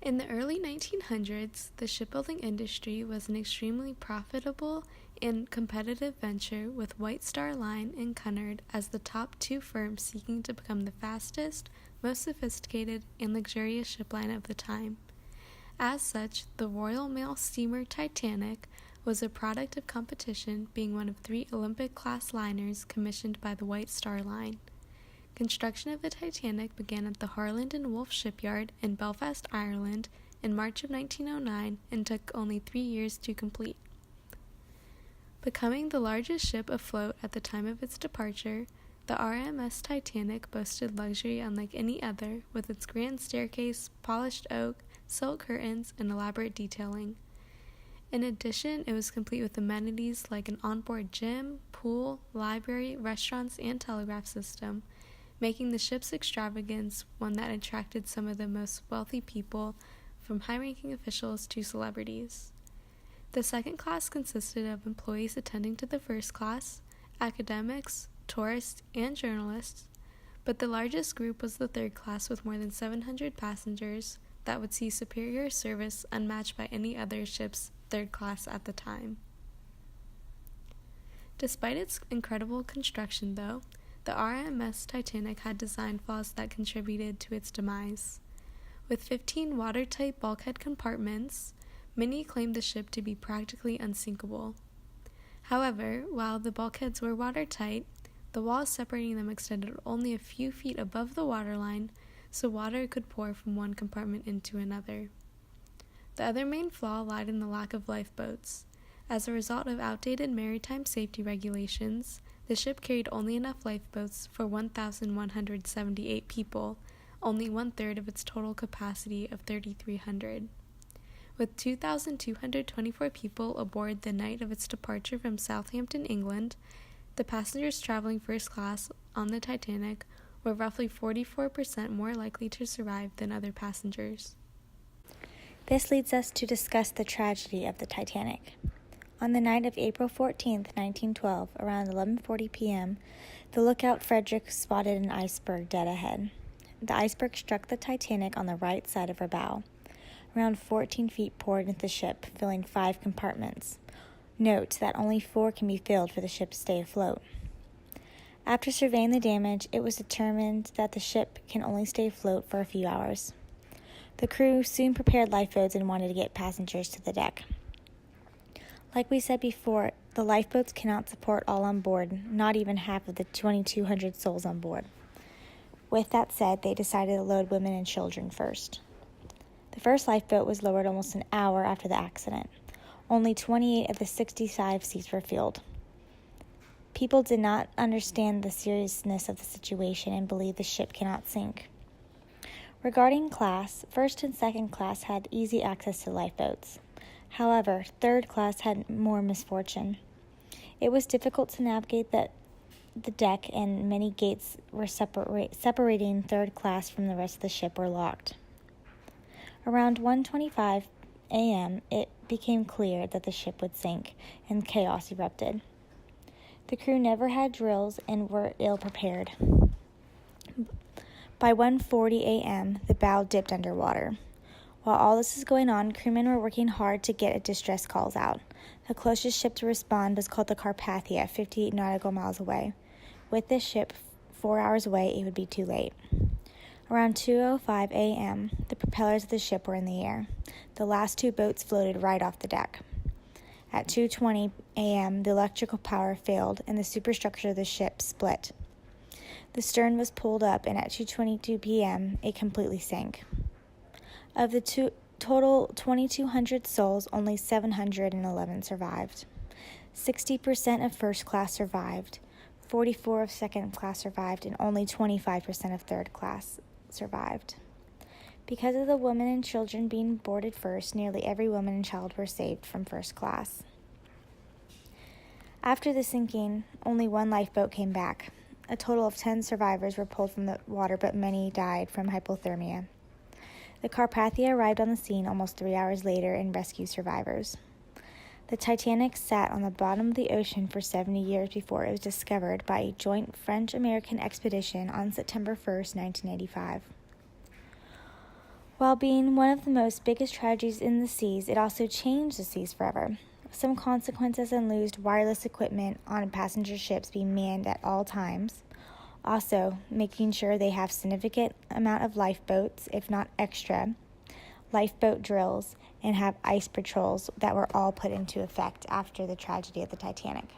In the early 1900s, the shipbuilding industry was an extremely profitable and competitive venture, with White Star Line and Cunard as the top two firms seeking to become the fastest, most sophisticated, and luxurious ship line of the time. As such, the Royal Mail steamer Titanic was a product of competition, being one of 3 Olympic-class liners commissioned by the White Star Line. Construction of the Titanic began at the Harland and Wolff shipyard in Belfast, Ireland, in March of 1909 and took only 3 years to complete. Becoming the largest ship afloat at the time of its departure, the RMS Titanic boasted luxury unlike any other, with its grand staircase, polished oak, silk curtains, and elaborate detailing. In addition, it was complete with amenities like an onboard gym, pool, library, restaurants, and telegraph system, making the ship's extravagance one that attracted some of the most wealthy people, from high-ranking officials to celebrities. The second class consisted of employees attending to the first class, academics, tourists, and journalists, but the largest group was the third class, with more than 700 passengers that would see superior service unmatched by any other ship's third class at the time. Despite its incredible construction, though, the RMS Titanic had design flaws that contributed to its demise. With 15 watertight bulkhead compartments, many claimed the ship to be practically unsinkable. However, while the bulkheads were watertight, the walls separating them extended only a few feet above the waterline, so water could pour from one compartment into another. The other main flaw lied in the lack of lifeboats. As a result of outdated maritime safety regulations, the ship carried only enough lifeboats for 1,178 people, only one-third of its total capacity of 3,300. With 2,224 people aboard the night of its departure from Southampton, England, the passengers traveling first class on the Titanic were roughly 44% more likely to survive than other passengers. This leads us to discuss the tragedy of the Titanic. On the night of April 14, 1912, around 11:40 p.m., the lookout Frederick spotted an iceberg dead ahead. The iceberg struck the Titanic on the right side of her bow. Around 14 feet poured into the ship, filling 5 compartments. Note that only 4 can be filled for the ship to stay afloat. After surveying the damage, it was determined that the ship can only stay afloat for a few hours. The crew soon prepared lifeboats and wanted to get passengers to the deck. Like we said before, the lifeboats cannot support all on board, not even half of the 2,200 souls on board. With that said, they decided to load women and children first. The first lifeboat was lowered almost an hour after the accident. Only 28 of the 65 seats were filled. People did not understand the seriousness of the situation and believed the ship cannot sink. Regarding class, first and second class had easy access to lifeboats. However, third class had more misfortune. It was difficult to navigate the deck, and many gates were separating third class from the rest of the ship were locked. Around 1:25 a.m., it became clear that the ship would sink, and chaos erupted. The crew never had drills and were ill-prepared. By 1:40 a.m., the bow dipped underwater. While all this is going on, crewmen were working hard to get distress calls out. The closest ship to respond was called the Carpathia, 58 nautical miles away. With this ship 4 hours away, it would be too late. Around 2:05 a.m., the propellers of the ship were in the air. The last 2 boats floated right off the deck. At 2:20 a.m., the electrical power failed and the superstructure of the ship split. The stern was pulled up, and at 2:22 p.m., it completely sank. Of the total 2,200 souls, only 711 survived. 60% of first class survived, 44% of second class survived, and only 25% of third class survived. Because of the women and children being boarded first, nearly every woman and child were saved from first class. After the sinking, only 1 lifeboat came back. A total of 10 survivors were pulled from the water, but many died from hypothermia. The Carpathia arrived on the scene almost 3 hours later and rescued survivors. The Titanic sat on the bottom of the ocean for 70 years before it was discovered by a joint French-American expedition on September 1st, 1985. While being one of the most biggest tragedies in the seas, it also changed the seas forever. Some consequences include wireless equipment on passenger ships being manned at all times. Also, making sure they have significant amount of lifeboats, if not extra, lifeboat drills, and have ice patrols that were all put into effect after the tragedy of the Titanic.